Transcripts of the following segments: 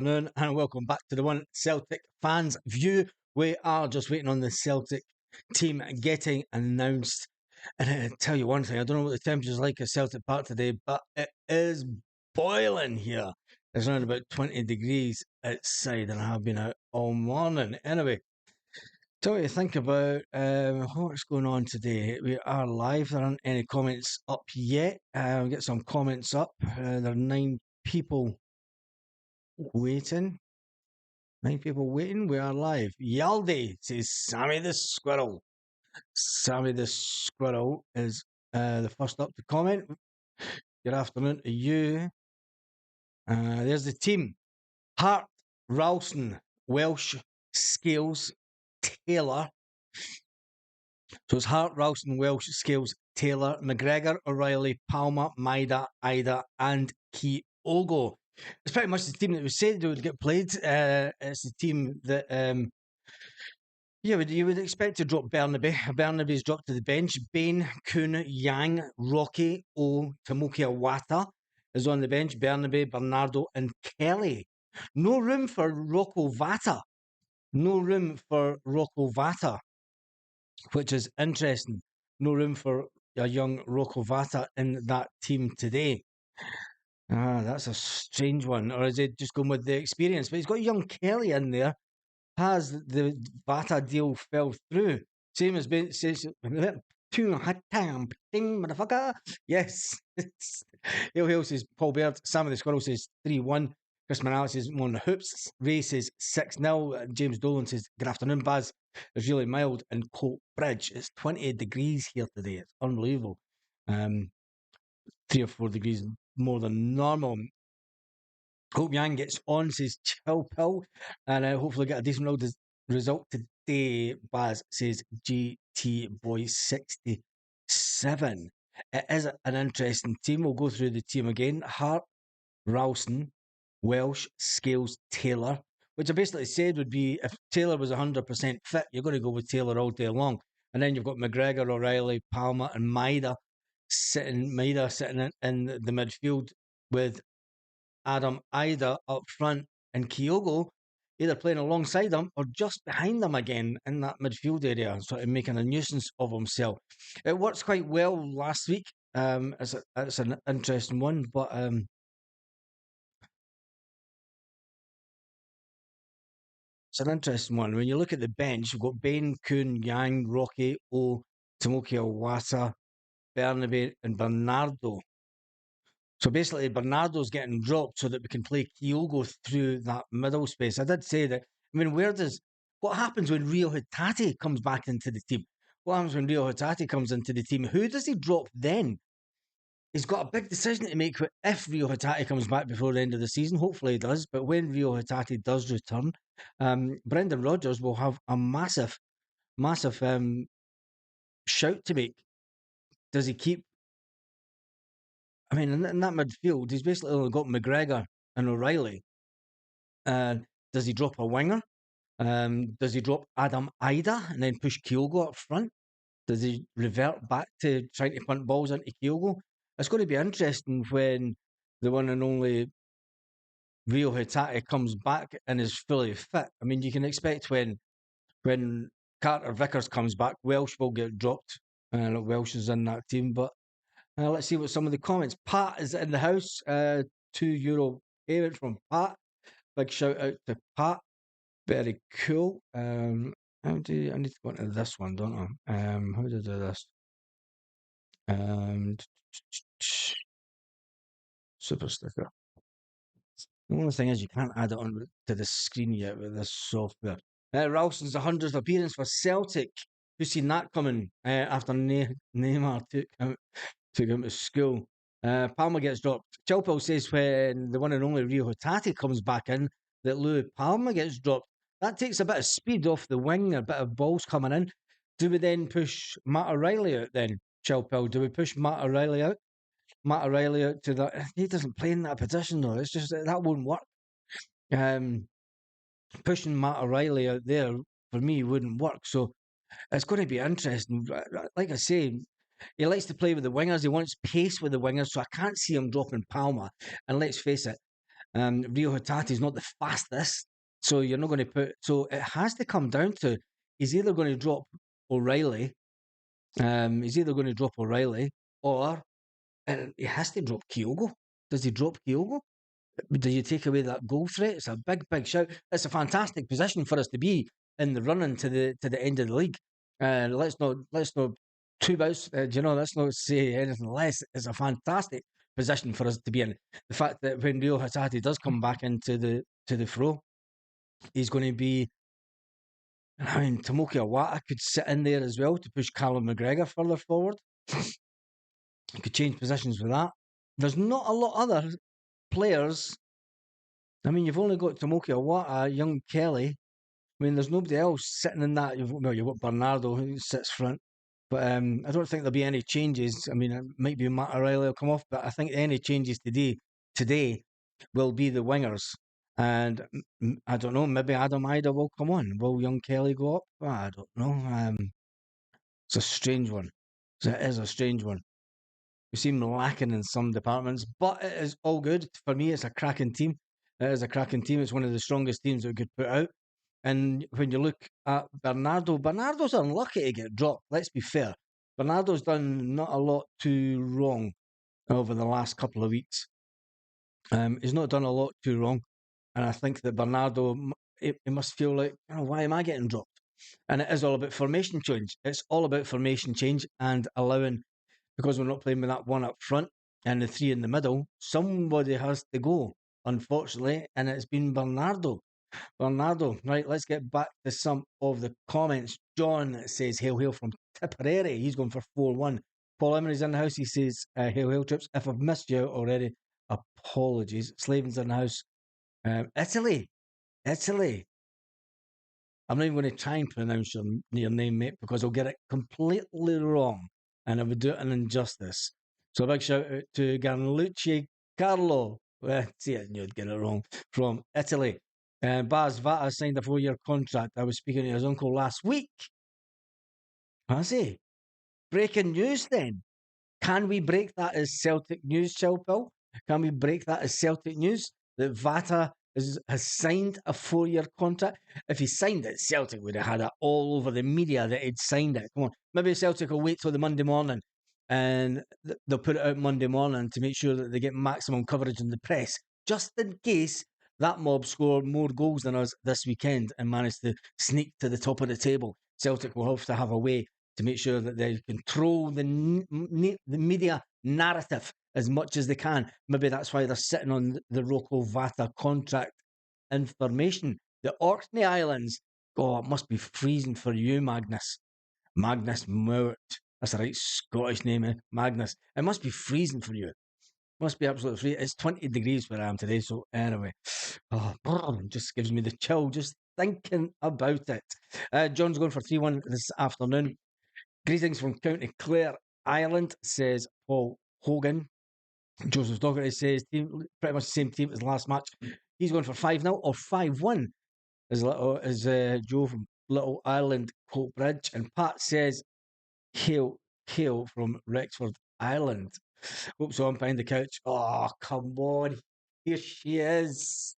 afternoon and welcome back to the One Celtic Fans View. We are just waiting on the Celtic team getting announced. And I tell you one thing, I don't know what the temperature's like at Celtic Park today, but it is boiling here. It's around about 20 degrees outside, and I have been out all morning. Anyway, tell you think about what's going on today. We are live. There aren't any comments up yet. We'll get some comments up. There are 9 people waiting. 9 people waiting. We are live. Yaldi says Sammy the Squirrel. Sammy the Squirrel is the first up to comment. Good afternoon to you. There's the team. Hart, Ralston, Welsh, Scales, Taylor. So it's Hart, Ralston, Welsh, Scales, Taylor, McGregor, O'Reilly, Palmer, Maida, Ida, and Kyogo. It's pretty much the team that was said would get played. It's the team that you would expect to drop Bernabe. Bernabe's dropped to the bench. Bain, Kuhn, Yang, Rocky, O, Tamoki Awata is on the bench. Bernabe, Bernardo, and Kelly. No room for Rocco Vata. No room for Rocco Vata, which is interesting. No room for a young Rocco Vata in that team today. That's a strange one. Or is it just going with the experience? But he's got young Kelly in there. Has the Vata deal fell through? Same as Ben says, motherfucker. Yes. Hill says Paul Baird. Sam of the Squirrel says 3-1. Chris Manal says on the hoops. Ray says 6-0. James Dolan says good afternoon, Baz. It's really mild in Colt Bridge. It's 28 degrees here today. It's unbelievable. 3 or 4 degrees more than normal. Hope Yang gets on, says Chill Pill, and hopefully get a decent result today. Baz says GT Boy 67. It is an interesting team. We'll go through the team again. Hart, Ralston, Welsh, Scales, Taylor, which I basically said would be if Taylor was 100% fit, you're going to go with Taylor all day long. And then you've got McGregor, O'Reilly, Palmer, and Maida sitting in the midfield with Adam Ida up front and Kyogo either playing alongside them or just behind them again in that midfield area, sort of making a nuisance of himself. It works quite well last week. It's an interesting one, but it's an interesting one. When you look at the bench, we've got Bain, Kuhn, Yang, Rocky, O, Tomoki Awata, Bernabe, and Bernardo. So basically, Bernardo's getting dropped so that we can play Kyogo through that middle space. I did say that. I mean, what happens when Rio Hatate comes back into the team? What happens when Rio Hatate comes into the team? Who does he drop then? He's got a big decision to make if Rio Hatate comes back before the end of the season. Hopefully he does. But when Rio Hatate does return, Brendan Rodgers will have a massive shout to make. Does he keep I mean, in that midfield, he's basically only got McGregor and O'Reilly. Does he drop a winger? Does he drop Adam Ida and then push Kyogo up front? Does he revert back to trying to punt balls into Kyogo? It's going to be interesting when the one and only Rio Hatate comes back and is fully fit. I mean, you can expect when Carter Vickers comes back, Welsh will get dropped. Welsh is in that team, but let's see what some of the comments. Pat is in the house. €2 payment from Pat. Big shout out to Pat. Very cool. I need to go into this one, don't I? How do I do this? Super sticker. The only thing is you can't add it on to the screen yet with this software. Ralston's 100th appearance for Celtic. Who's seen that coming after Neymar took him to school? Palmer gets dropped. Chilpel says when the one and only Rio Hatate comes back in, that Louis Palmer gets dropped. That takes a bit of speed off the wing, a bit of balls coming in. Do we then push Matt O'Reilly out then, Chilpel? Do we push Matt O'Reilly out? Matt O'Reilly out to that. He doesn't play in that position though. It's just that won't work. Pushing Matt O'Reilly out there for me wouldn't work. So it's going to be interesting. Like I say, he likes to play with the wingers. He wants pace with the wingers. So I can't see him dropping Palmer. And let's face it, Rio Hatate is not the fastest, so you're not going to put. So it has to come down to he's either going to drop O'Reilly, he's either going to drop O'Reilly, or he has to drop Kyogo. Does he drop Kyogo? Do you take away that goal threat? It's a big, big shout. It's a fantastic position for us to be in the running to the end of the league. Let's not two bows. Let's not say anything less. It's a fantastic position for us to be in. The fact that when Rio Hatate does come back into the fro, he's going to be. I mean, Tomoki Awata could sit in there as well to push Callum McGregor further forward. You could change positions with that. There's not a lot of other players. I mean, you've only got Tomoki Awata, young Kelly. I mean, there's nobody else sitting in that. You've got Bernardo who sits front. But I don't think there'll be any changes. I mean, it might be Matt O'Reilly will come off, but I think any changes today will be the wingers. And I don't know, maybe Adam Ida will come on. Will young Kelly go up? I don't know. It's a strange one. It is a strange one. We seem lacking in some departments, but it is all good. For me, it's a cracking team. It is a cracking team. It's one of the strongest teams that we could put out. And when you look at Bernardo's unlucky to get dropped. Let's be fair. Bernardo's done not a lot too wrong over the last couple of weeks. He's not done a lot too wrong. And I think that Bernardo, it must feel like, why am I getting dropped? And it is all about formation change. It's all about formation change and allowing, because we're not playing with that one up front and the three in the middle, somebody has to go, unfortunately. And it's been Bernardo. Right, let's get back to some of the comments. John says, hail, hail from Tipperary. He's going for 4-1. Paul Emery's in the house. He says, hail, hail, trips. If I've missed you out already, apologies. Slaven's in the house. Italy. I'm not even going to try and pronounce your name, mate, because I'll get it completely wrong and I would do it an injustice. So a big shout out to Gianluigi Carlo. See it, you'd get it wrong. From Italy. Baz Vata signed a 4-year contract. I was speaking to his uncle last week. Has he? Breaking news then. Can we break that as Celtic news, Chilpill? Can we break that as Celtic news? That Vata has signed a 4-year contract? If he signed it, Celtic would have had it all over the media that he'd signed it. Come on. Maybe Celtic will wait till the Monday morning and they'll put it out Monday morning to make sure that they get maximum coverage in the press, just in case that mob scored more goals than us this weekend and managed to sneak to the top of the table. Celtic will have to have a way to make sure that they control the media narrative as much as they can. Maybe that's why they're sitting on the Rocco Vata contract information. The Orkney Islands. Oh, it must be freezing for you, Magnus. Magnus Mowat. That's the right Scottish name, eh? Magnus. It must be freezing for you. Must be absolutely freezing. It's 20 degrees where I am today, so anyway. Oh, just gives me the chill just thinking about it. John's going for 3-1 this afternoon. Greetings from County Clare, Ireland, says Paul Hogan. Joseph Dougherty says team, pretty much the same team as last match. He's going for 5-0 or 5-1, as Joe from Little Ireland, Coatbridge. And Pat says, hail from Rexford, Ireland. Oops, so I'm behind the couch. Oh, come on. Here she is.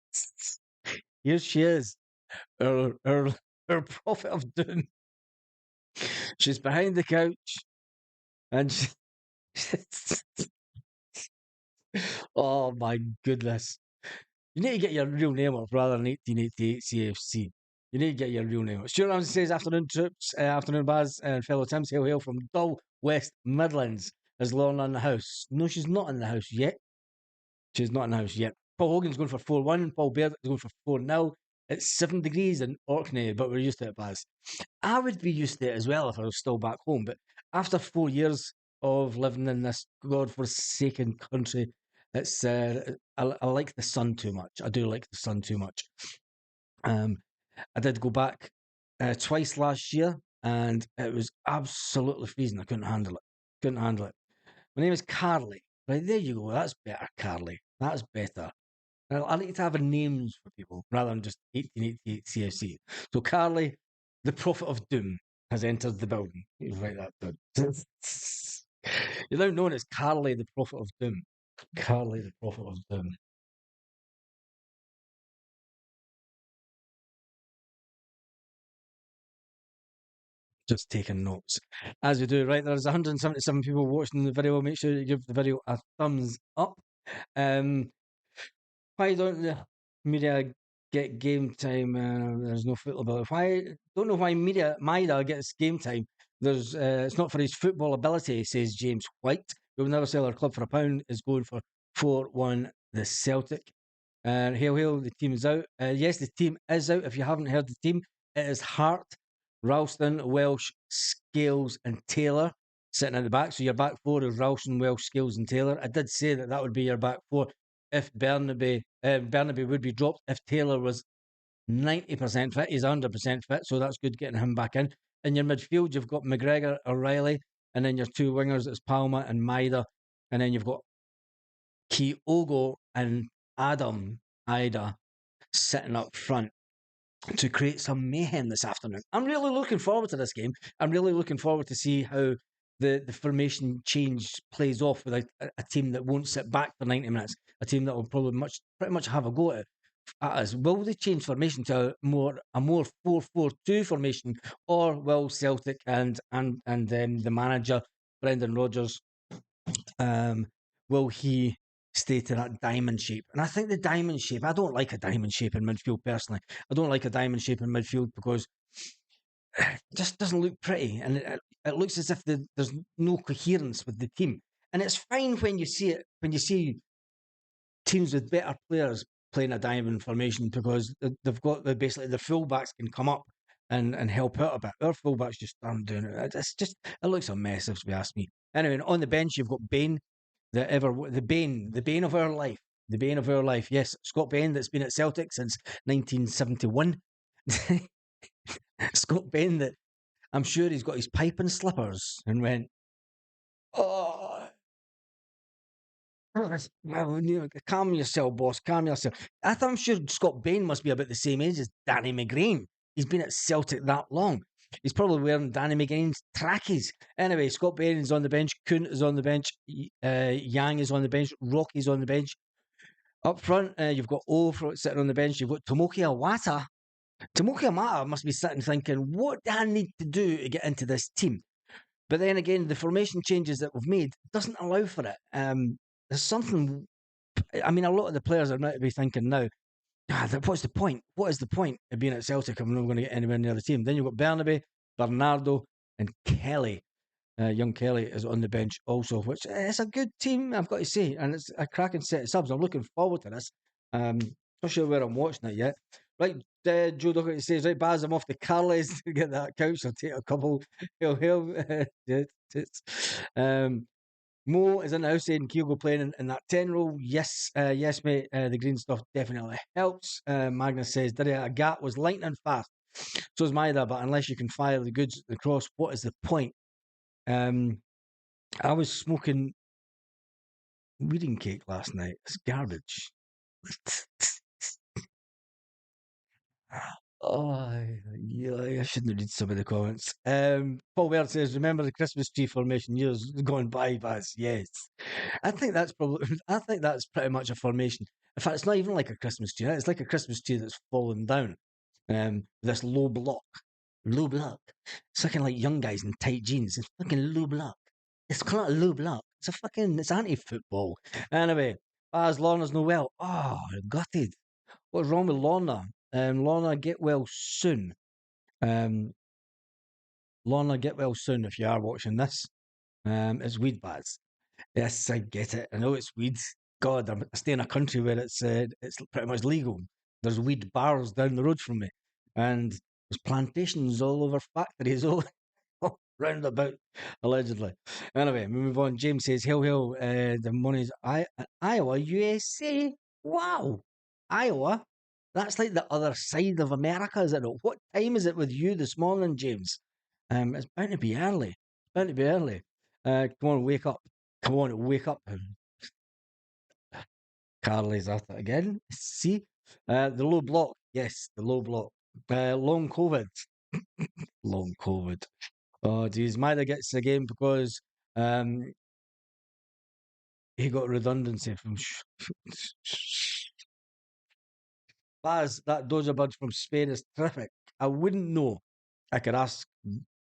Here she is. Our prophet of doom. She's behind the couch. And she... oh my goodness. You need to get your real name up rather than 1888 CFC. You need to get your real name up. Stuart Ramsey says, afternoon troops, afternoon Baz, and fellow Tims, hail from Dull, West Midlands. Is Lorna in the house? No, she's not in the house yet. She's not in the house yet. Paul Hogan's going for 4-1. Paul Baird is going for 4-0. It's 7 degrees in Orkney, but we're used to it, Baz. I would be used to it as well if I was still back home, but after 4 years of living in this godforsaken country, it's I like the sun too much. I do like the sun too much. I did go back twice last year, and it was absolutely freezing. I couldn't handle it. My name is Carly. Right, there you go. That's better, Carly. That's better. I like to have names for people rather than just 1888 CFC. So Carly, the prophet of doom, has entered the building. You write that down. You're now known as Carly, the prophet of doom. Carly, the prophet of doom. Just taking notes as we do. Right, there's 177 people watching the video. Make sure you give the video a thumbs up. Um, why don't the media get game time? There's no football about it. Why don't know why media Maida gets game time. There's it's not for his football ability, says James White. We'll never sell our club for £1. Is going for 4-1 the Celtic. Hail, hail, the team is out. Yes, the team is out. If you haven't heard the team, it is Hart, Ralston, Welsh, Scales, and Taylor sitting at the back. So your back four is Ralston, Welsh, Scales, and Taylor. I did say that that would be your back four if Bernaby would be dropped if Taylor was 90% fit. He's 100% fit, so that's good getting him back in. In your midfield, you've got McGregor, O'Reilly, and then your two wingers, it's Palmer and Maida. And then you've got Kyogo and Adam Ida sitting up front to create some mayhem this afternoon. I'm really looking forward to this game. I'm really looking forward to see how the formation change plays off with a team that won't sit back for 90 minutes, a team that will probably pretty much have a go at us. Will they change formation to a more 4-4-2 formation, or will Celtic and the manager Brendan Rodgers will he stay to that diamond shape? And I think the diamond shape, I don't like a diamond shape in midfield personally. I don't like a diamond shape in midfield because it just doesn't look pretty, and it looks as if there's no coherence with the team. And it's fine when you see it, when you see teams with better players playing a diamond formation, because they've got basically the fullbacks can come up and help out a bit. Our fullbacks just aren't doing it. It looks a mess if you ask me. Anyway, on the bench you've got Bain, the bane of our life, the bane of our life. Yes, Scott Bain, that's been at Celtic since 1971. Scott Bain, that I'm sure he's got his pipe and slippers and went, oh, well, calm yourself, boss. Calm yourself. I'm sure Scott Bain must be about the same age as Danny McGrain. He's been at Celtic that long. He's probably wearing Danny McGrain's trackies. Anyway, Scott Bain is on the bench. Kuhn is on the bench. Yang is on the bench. Rocky's on the bench. Up front, you've got O sitting on the bench. You've got Tomoki Awata. Tomoki Awata must be sitting thinking, what do I need to do to get into this team? But then again, the formation changes that we've made doesn't allow for it. There's something. I mean, a lot of the players are meant to be thinking now, what's the point? What is the point of being at Celtic if I'm not going to get anywhere near the team? Then you've got Bernaby, Bernardo, and Kelly. Young Kelly is on the bench also, which is a good team, I've got to say, and it's a cracking set of subs. I'm looking forward to this. Not sure where I'm watching it yet. Right, Joe Doherty says, right, Baz, I'm off to Carly's to get that couch. I'll take a couple. He'll. Mo is in the house saying Kyogo playing in that 10 role. Yes, yes, mate. The green stuff definitely helps. Magnus says, Daria Agat was lightning fast. So is Maida, but unless you can fire the goods across, what is the point? I was smoking wedding cake last night. It's garbage. Oh, yeah, I shouldn't read some of the comments. Paul Baird says, "Remember the Christmas tree formation years gone by, Baz?" Yes, I think that's probably. I think that's pretty much a formation. In fact, it's not even like a Christmas tree. It's like a Christmas tree that's fallen down. This low block, low block. It's looking like young guys in tight jeans. It's fucking low block. It's not a low block. It's anti-football. Anyway, Baz, Lorna's no well. Oh, gutted. What's wrong with Lorna? Lorna, get well soon. Lorna, get well soon if you are watching this. It's weed, Baz. Yes, I get it. I know it's weed. God, I stay in a country where it's pretty much legal. There's weed bars down the road from me, and there's plantations all over, factories all roundabout, allegedly. Anyway, we move on. James says, "Hail, hail! The money's Iowa, USA. Wow, Iowa. That's like the other side of America, is it not? What time is it with you this morning, James? It's bound to be early. Bound to be early. Come on, wake up. Come on, wake up." Carly's at it again. See, the low block. Yes, the low block. Long COVID. Long COVID. Oh, geez. Maida gets the game because he got redundancy from. Baz, that Doja Bird from Spain is terrific. I wouldn't know. I could ask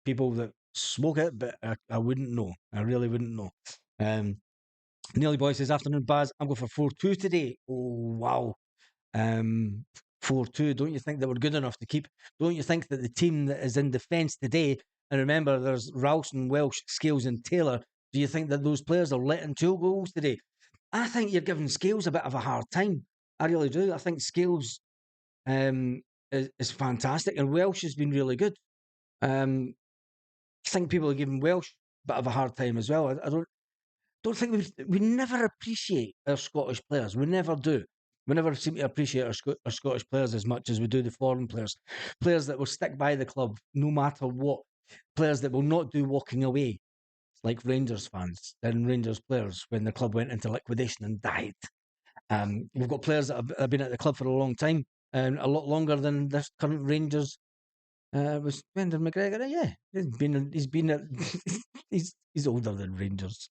people that smoke it, but I wouldn't know. I really wouldn't know. Nearly Boy says, afternoon, Baz. I'm going for 4-2 today. Oh, wow. 4-2. Don't you think they were good enough to keep? Don't you think that the team that is in defence today, and remember, there's Ralston, Welsh, Scales, and Taylor, do you think that those players are letting 2 goals today? I think you're giving Scales a bit of a hard time. I really do. I think Scales is fantastic, and Welsh has been really good. I think people are giving Welsh a bit of a hard time as well. I don't think we never appreciate our Scottish players. We never do. We never seem to appreciate our Scottish players as much as we do the foreign players. Players that will stick by the club no matter what. Players that will not do walking away, like Rangers fans and Rangers players when the club went into liquidation and died. We've got players that have been at the club for a long time, and a lot longer than this current Rangers was Brendan McGregor. Yeah, he's older than Rangers.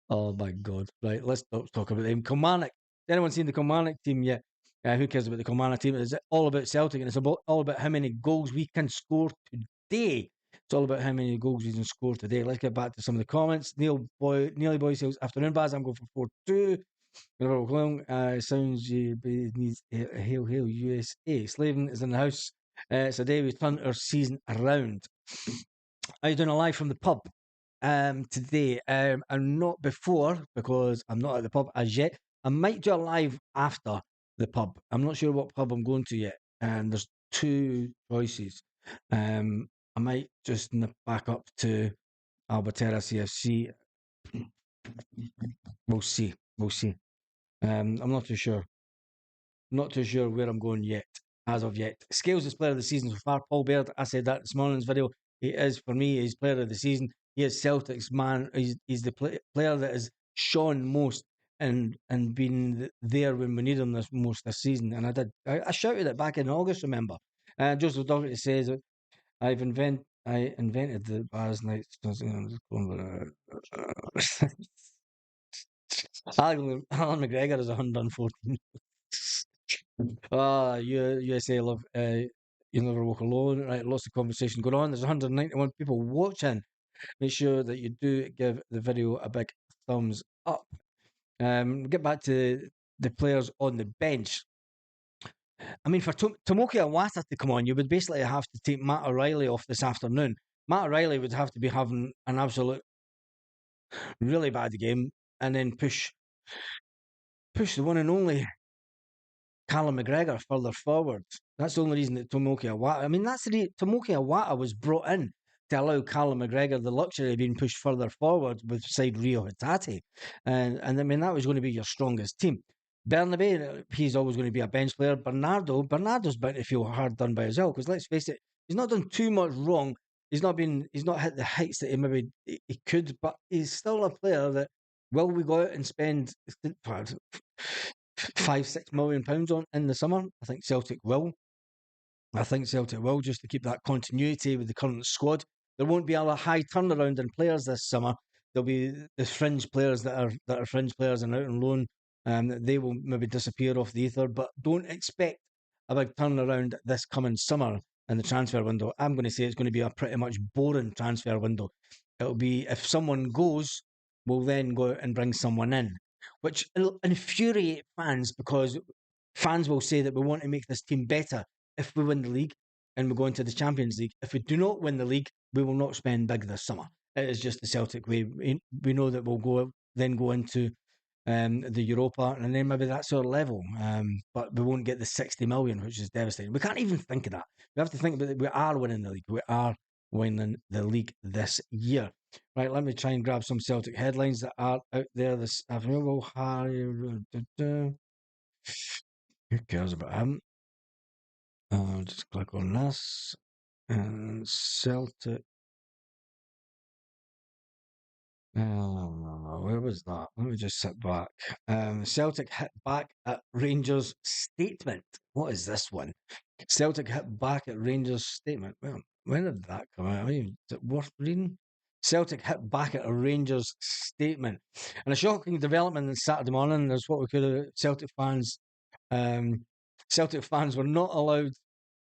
Oh my God! Right, let's not talk about them. Kilmarnock. Has anyone seen the Kilmarnock team yet? Who cares about the Kilmarnock team? It's all about Celtic, and it's all about how many goals we can score today. It's all about how many goals we can score today. Let's get back to some of the comments. Nearly Boy says, afternoon, Baz. I'm going for 4-2. Sounds needs a hail USA. Slaven is in the house. It's a day we turn our season around. Are you doing a live from the pub today? And not before, because I'm not at the pub as yet. I might do a live after the pub. I'm not sure what pub I'm going to yet. And there's 2 choices. I might just nip back up to Albertera CFC. We'll see. We'll see. I'm not too sure. Not too sure where I'm going yet, as of yet. Scales is player of the season so far. Paul Baird, I said that this morning's video. He is, for me, he's player of the season. He is Celtic's man. He's the player that has shone most and been there when we need him most this season. And I shouted it back in August, remember? Joseph Dougherty says, I invented the Baz Nights. Alan McGregor is 114. USA love You Never Walk Alone. Right, lots of conversation going on. There's 191 people watching. Make sure that you do give the video a big thumbs up. Get back to the players on the bench. I mean, for Tomoki Iwata to come on, you would basically have to take Matt O'Reilly off this afternoon. Matt O'Reilly would have to be having an absolute really bad game and then push the one and only Callum McGregor further forward. That's the only reason that Tomoki Iwata. I mean, Tomoki Iwata was brought in to allow Callum McGregor the luxury of being pushed further forward with side Rio Hatate. And I mean, that was going to be your strongest team. Bernabé, he's always going to be a bench player. Bernardo's bound to feel hard done by as well, because let's face it, he's not done too much wrong. He's not hit the heights that he could, but he's still a player that, will we go out and spend £5-6 million on in the summer? I think Celtic will. Just to keep that continuity with the current squad. There won't be a high turnaround in players this summer. There'll be the fringe players that are fringe players and out on loan. They will maybe disappear off the ether, but don't expect a big turnaround this coming summer in the transfer window. I'm going to say it's going to be a pretty much boring transfer window. It'll be, if someone goes, we'll then go out and bring someone in, which will infuriate fans, because fans will say that we want to make this team better if we win the league and we go into the Champions League. If we do not win the league, we will not spend big this summer. It is just the Celtic way. We know that we'll go into the Europa, and then maybe that's our level. But we won't get the 60 million, which is devastating. We can't even think of that. We have to think about it. We are winning the league. We are winning the league this year. Right, let me try and grab some Celtic headlines that are out there this afternoon. Who cares about him? I'll just click on this. And Celtic. Where was that? Let me just sit back. Celtic hit back at Rangers statement. What is this one? Celtic hit back at Rangers statement. Well, when did that come out? Is it worth reading? Celtic hit back at a Rangers statement. And a shocking development on Saturday morning is what we could have. Celtic fans were not allowed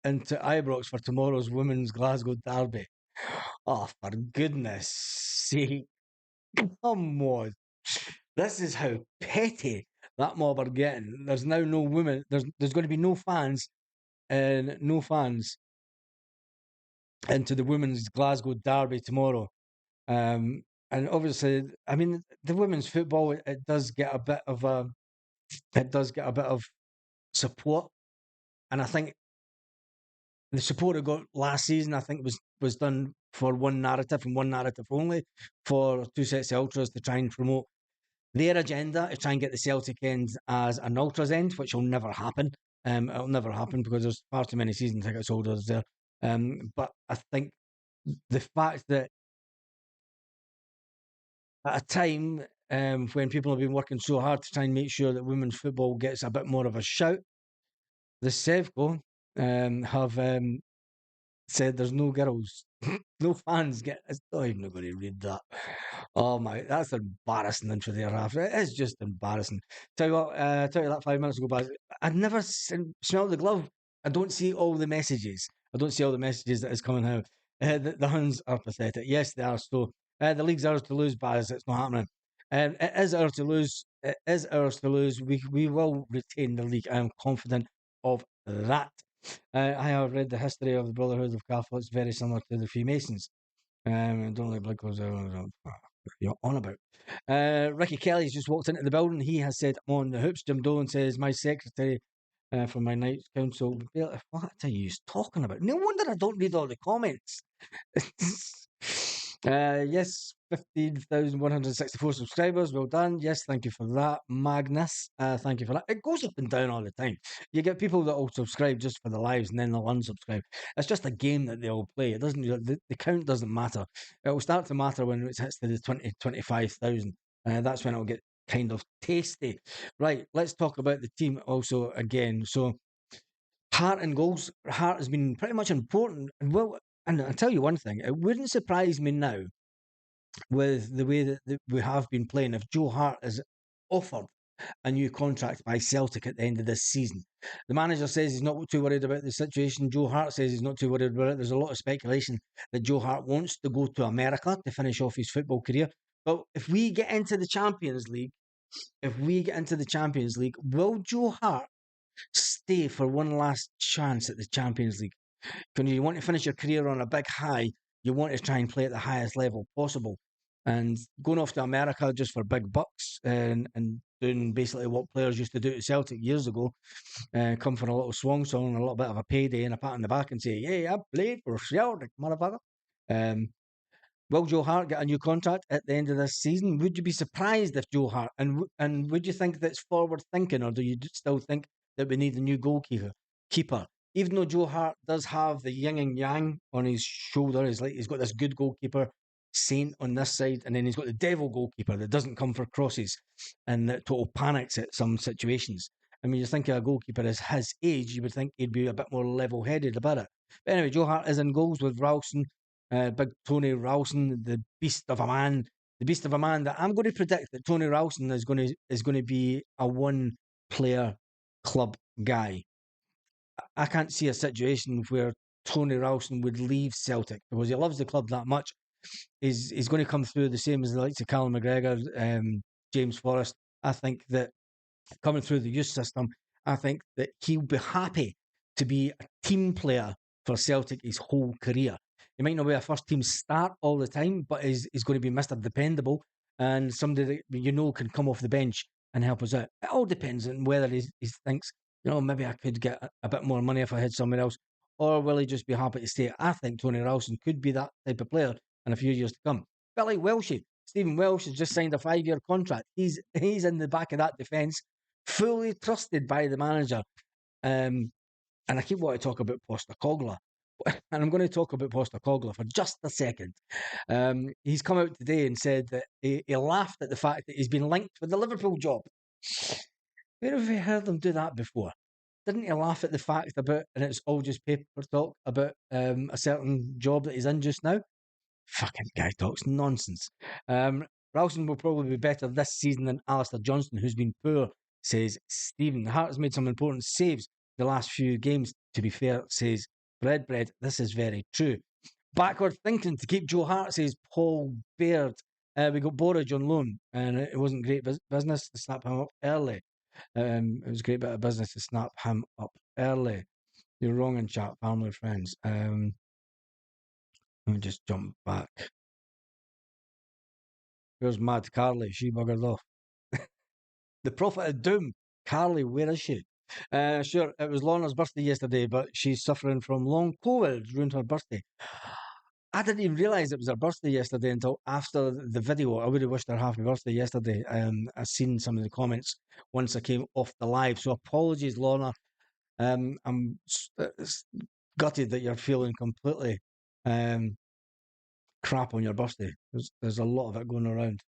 into Ibrox for tomorrow's Women's Glasgow derby. Oh, for goodness sake. Come on. This is how petty that mob are getting. There's now no women. There's going to be no fans and no fans into the women's Glasgow derby tomorrow. Um, and obviously, I mean, the women's football it does get a bit of support, and I think the support it got last season, I think was done for one narrative and one narrative only, for two sets of ultras to try and promote their agenda to try and get the Celtic end as an ultras end, which will never happen. It'll never happen because there's far too many season tickets holders there. But I think the fact that at a time when people have been working so hard to try and make sure that women's football gets a bit more of a shout, the Sevco have said there's no girls, no fans get. It's not even going to read that. Oh my, that's embarrassing into the after. It is just embarrassing. Tell you what, tell you that 5 minutes ago, but I'd never smelled the glove. I don't see all the messages. I don't see all the messages that is coming out. The Huns are pathetic. Yes, they are. So the league's ours to lose, Baz. It's not happening. It is ours to lose. It is ours to lose. We will retain the league. I am confident of that. I have read the history of the Brotherhood of Catholics, very similar to the Freemasons. Don't like blood clots. You're on about. Ricky Kelly's just walked into the building. He has said, I'm on the hoops. Jim Dolan says, my secretary for my night's council. What are you talking about? No wonder I don't read all the comments. Yes, 15,164 subscribers. Well done. Yes, thank you for that, Magnus. Thank you for that. It goes up and down all the time. You get people that will subscribe just for the lives and then they'll unsubscribe. It's just a game that they all play. It doesn't. The count doesn't matter. It will start to matter when it hits to the 25,000. That's when it'll get kind of tasty. Right. Let's talk about the team also again. So Hart and goals. Hart has been pretty much important. And I'll tell you one thing. It wouldn't surprise me now with the way that we have been playing if Joe Hart is offered a new contract by Celtic at the end of this season. The manager says he's not too worried about the situation. Joe Hart says he's not too worried about it. There's a lot of speculation that Joe Hart wants to go to America to finish off his football career. But if we get into the Champions League, will Joe Hart stay for one last chance at the Champions League? When you want to finish your career on a big high, you want to try and play at the highest level possible. And going off to America just for big bucks and doing basically what players used to do at Celtic years ago, come for a little swan song and a little bit of a payday and a pat on the back and say, "Hey, I played for Celtic, motherfucker." Um, Will Joe Hart get a new contract at the end of this season? Would you be surprised if Joe Hart and would you think that's forward thinking, or do you still think that we need a new goalkeeper? Keeper, even though Joe Hart does have the yin and yang on his shoulder, he's got this good goalkeeper Saint on this side, and then he's got the devil goalkeeper that doesn't come for crosses and that total panics at some situations. I mean, you think of a goalkeeper as his age, you would think he'd be a bit more level-headed about it. But anyway, Joe Hart is in goals with Ralston, big Tony Ralston, the beast of a man. The beast of a man that I'm going to predict that Tony Ralston is going to be a one-player club guy. I can't see a situation where Tony Ralston would leave Celtic because he loves the club that much. He's going to come through the same as the likes of Callum McGregor, James Forrest. I think that coming through the youth system, I think that he'll be happy to be a team player for Celtic his whole career. He might not be a first team start all the time, but he's going to be Mr. Dependable and somebody that can come off the bench and help us out. It all depends on whether he thinks, maybe I could get a bit more money if I had somewhere else, or will he just be happy to stay? I think Tony Ralston could be that type of player in a few years to come. But like Welshie, Stephen Welsh has just signed a 5-year contract. He's in the back of that defence, fully trusted by the manager. And I keep wanting to talk about Postecoglou. And I'm going to talk about Postecoglou for just a second. He's come out today and said that he laughed at the fact that he's been linked with the Liverpool job. Where have we heard him do that before? Didn't he laugh at the fact about, and it's all just paper talk, about a certain job that he's in just now? Fucking guy talks nonsense. Ralston will probably be better this season than Alistair Johnston, who's been poor, says Stephen. Hart has made some important saves the last few games, to be fair, says Bread. This is very true. Backward thinking to keep Joe Hart, says Paul Baird. We got Borage on loan, and it wasn't great business to snap him up early. It was a great bit of business to snap him up early. You're wrong in chat, family friends. Let me just jump back. Where's Mad Carly? She buggered off. The Prophet of Doom. Carly, where is she? Sure, it was Lorna's birthday yesterday, but she's suffering from long COVID, ruined her birthday. I didn't even realise it was her birthday yesterday until after the video. I would have wished her happy birthday yesterday. I seen some of the comments once I came off the live. So apologies, Lorna. I'm gutted that you're feeling completely um, crap on your birthday. There's a lot of it going around.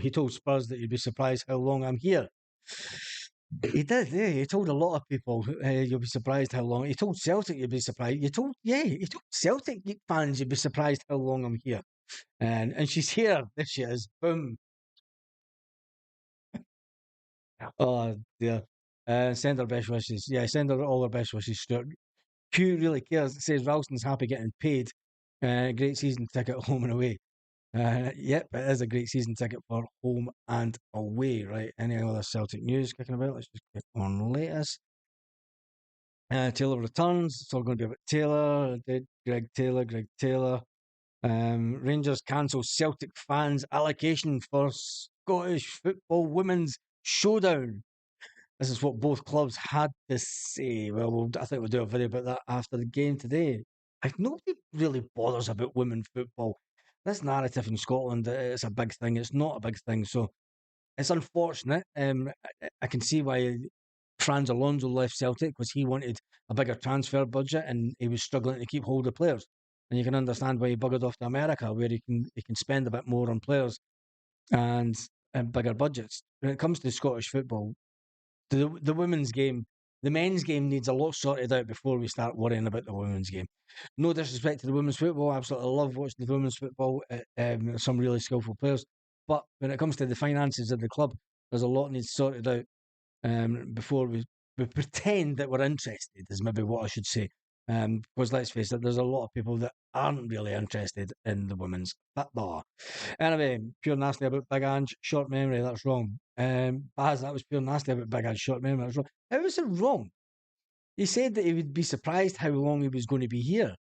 He told Spurs that you'd be surprised how long I'm here. He did, yeah. He told a lot of people you'll be surprised how long. He told Celtic you'd be surprised. He told Celtic fans you'd be surprised how long I'm here. And she's here. There she is. Boom. Oh dear. Send her best wishes. Yeah, send her all her best wishes, Stuart. Q really cares. It says Ralston's happy getting paid. Great season ticket home and away. Yep, it is a great season ticket for home and away, right? Any other Celtic news kicking about? Let's just click on latest. Taylor returns. It's all going to be about Taylor. Greg Taylor. Rangers cancel Celtic fans allocation for Scottish football women's showdown. This is what both clubs had to say. Well, I think we'll do a video about that after the game today. Like, nobody really bothers about women football. This narrative in Scotland, it's a big thing. It's not a big thing. So it's unfortunate. I can see why Franz Alonso left Celtic because he wanted a bigger transfer budget and he was struggling to keep hold of players. And you can understand why he buggered off to America, where he can spend a bit more on players and bigger budgets. When it comes to Scottish football, the women's game, the men's game needs a lot sorted out before we start worrying about the women's game. No disrespect to the women's football, I absolutely love watching the women's football. Some really skillful players, but when it comes to the finances of the club, there's a lot needs sorted out before we pretend that we're interested. Is maybe what I should say. Because let's face it, there's a lot of people that aren't really interested in the women's football. Anyway, pure nasty about Big Ange, short memory, that's wrong. Baz, that was pure nasty about Big Ange, short memory, that's wrong. How was it wrong? He said that he would be surprised how long he was going to be here.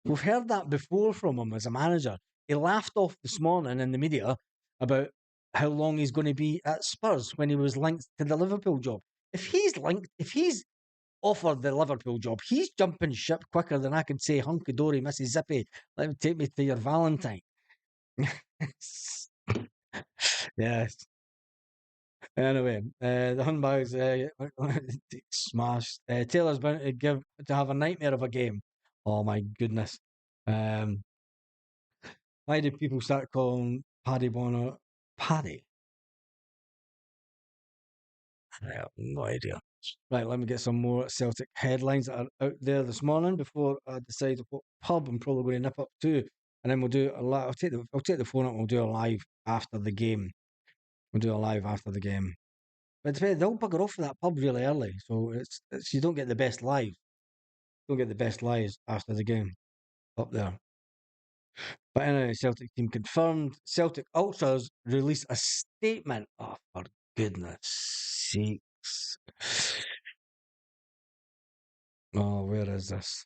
We've heard that before from him as a manager. He laughed off this morning in the media about how long he's going to be at Spurs when he was linked to the Liverpool job. If he's offered the Liverpool job, he's jumping ship quicker than I can say hunky dory, Mrs. Zippy. Let me take me to your Valentine. Yes. Anyway, the handbags smashed. Taylor's bound to have a nightmare of a game. Oh my goodness. Um, why did people start calling Paddy Bonner Paddy? I have no idea. Right, let me get some more Celtic headlines that are out there this morning before I decide what pub I'm probably going to nip up to, and then we'll do a live. I'll take the phone up and we'll do a live after the game. We'll do a live after the game. But they'll bugger off to that pub really early, so it's you don't get the best live. Don't get the best lives after the game up there. But anyway, Celtic team confirmed. Celtic Ultras released a statement. Oh, for goodness sakes. Oh, where is this?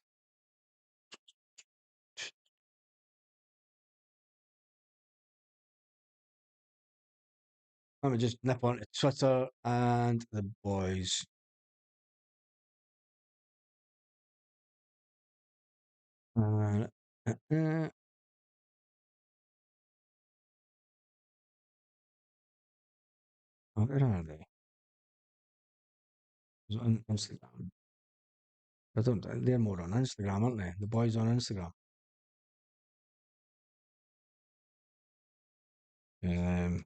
Let me just nip onto Twitter and the boys. Uh, uh, uh, where are they? Is it on Instagram? I don't. They're more on Instagram, aren't they? The boys on Instagram. Um,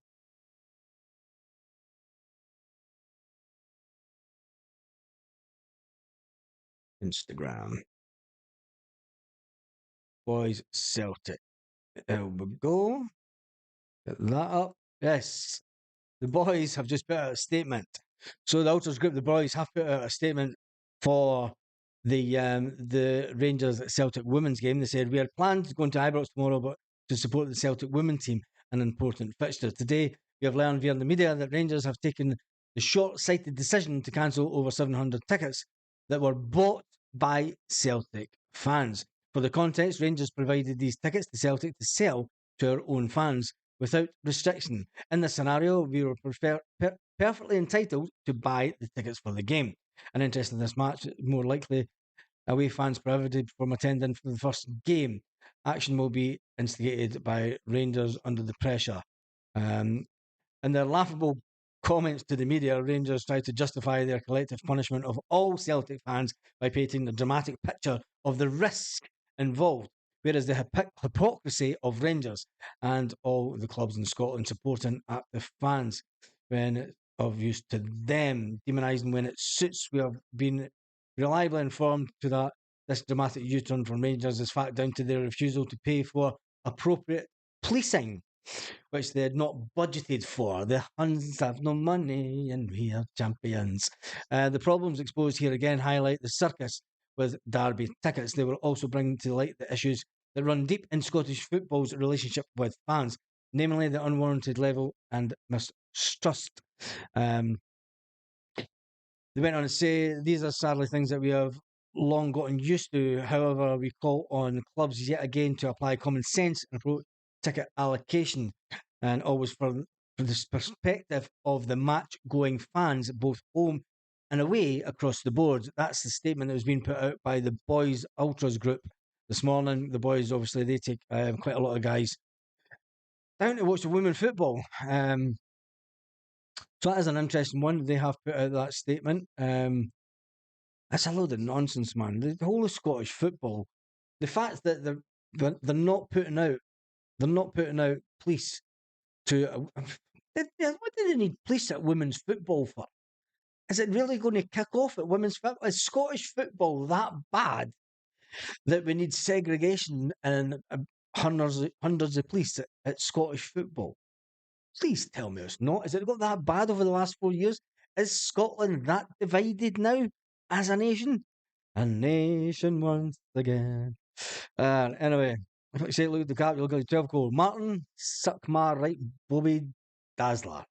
Instagram. Boys Celtic. There we go. Get that up. Yes. The boys have just put out a statement. So the Ultras Group, the boys have put out a statement for the Rangers Celtic women's game. They said, we had planned to go into Ibrox tomorrow, but to support the Celtic women's team, an important fixture. Today, we have learned via the media that Rangers have taken the short-sighted decision to cancel over 700 tickets that were bought by Celtic fans. For the context, Rangers provided these tickets to Celtic to sell to our own fans without restriction. In this scenario, we were perfectly entitled to buy the tickets for the game. An interest in this match, more likely away fans prohibited from attending for the first game. Action will be instigated by Rangers under the pressure. In their laughable comments to the media, Rangers tried to justify their collective punishment of all Celtic fans by painting the dramatic picture of the risk involved, whereas the hypocrisy of Rangers and all the clubs in Scotland supporting active fans when of use to them, demonising when it suits. We have been reliably informed to that this dramatic U-turn from Rangers is fact down to their refusal to pay for appropriate policing, which they had not budgeted for. The Huns have no money and we are champions. The problems exposed here again highlight the circus with Derby tickets. They will also bring to light the issues that run deep in Scottish football's relationship with fans, namely the unwarranted level and mistrust. They went on to say, these are sadly things that we have long gotten used to. However, we call on clubs yet again to apply common sense and approach ticket allocation, and always from the perspective of the match-going fans, both home and away across the board. That's the statement that was being put out by the Boys Ultras group this morning. The boys, obviously, they take quite a lot of guys down to watch the women football. So that is an interesting one. They have put out that statement. That's a load of nonsense, man. The whole of Scottish football, the fact that they're not putting out police to. What do they need police at women's football for? Is it really going to kick off at women's football? Is Scottish football that bad that we need segregation and hundreds of police at Scottish football? Please tell me it's not. Has it got that bad over the last 4 years? Is Scotland that divided now as a nation? A nation once again. Anyway, if I say look at the cap, you'll get 12 goal. Martin, suck my right Bobby Dazzler.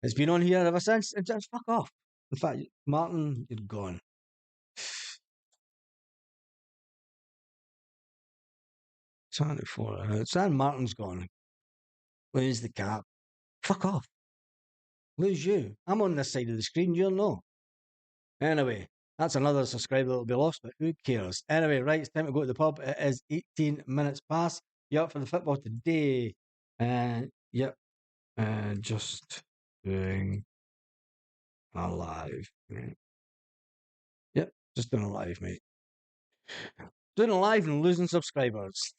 It's been on here ever since. And just fuck off. In fact, Martin, you're gone. 24. Sam Martin's gone. Lose the cap. Fuck off. Lose you. I'm on this side of the screen, you're not. Anyway, that's another subscriber that'll be lost, but who cares? Anyway, right, it's time to go to the pub. It is 18 minutes past. You up for the football today? Yep. Just doing a live. Yep, just doing a live, mate. Doing a live and losing subscribers.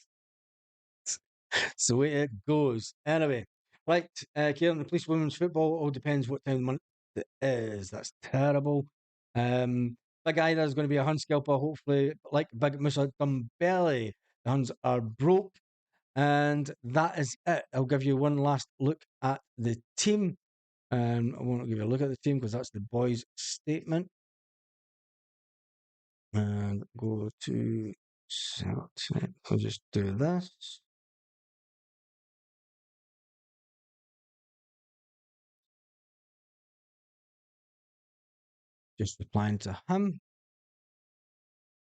It's the way it goes. Anyway, right, Kieran, the police women's football all depends what time of month it is. That's terrible. Big Ida is going to be a Hun scalper, hopefully, like Big Musa Dumbelly. The Huns are broke. And that is it. I'll give you one last look at the team. I won't give you a look at the team because that's the boys' statement. And go to Celtic. I'll just do this. Just replying to him.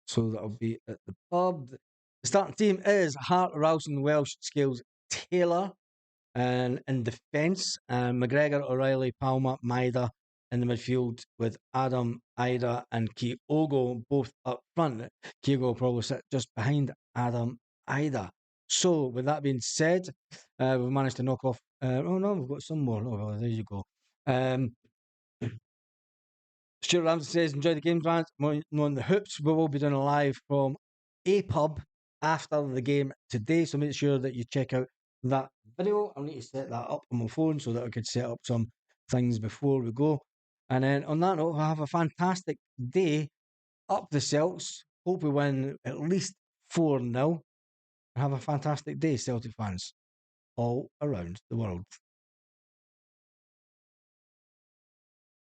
So that'll be at the pub. The starting team is Hart, Ralston, Welsh, Scales, Taylor. And in defence, McGregor, O'Reilly, Palmer, Maida in the midfield with Adam, Ida, and Kyogo both up front. Kyogo will probably sit just behind Adam, Ida. So, with that being said, we've managed to knock off. Oh no, we've got some more. Oh, well, there you go. Stuart Ramsey says, enjoy the game, fans. On the hoops, we will be doing a live from a pub after the game today. So make sure that you check out that video. I'll need to set that up on my phone so that I could set up some things before we go. And then on that note, have a fantastic day. Up the Celts. Hope we win at least 4-0. Have a fantastic day, Celtic fans, all around the world.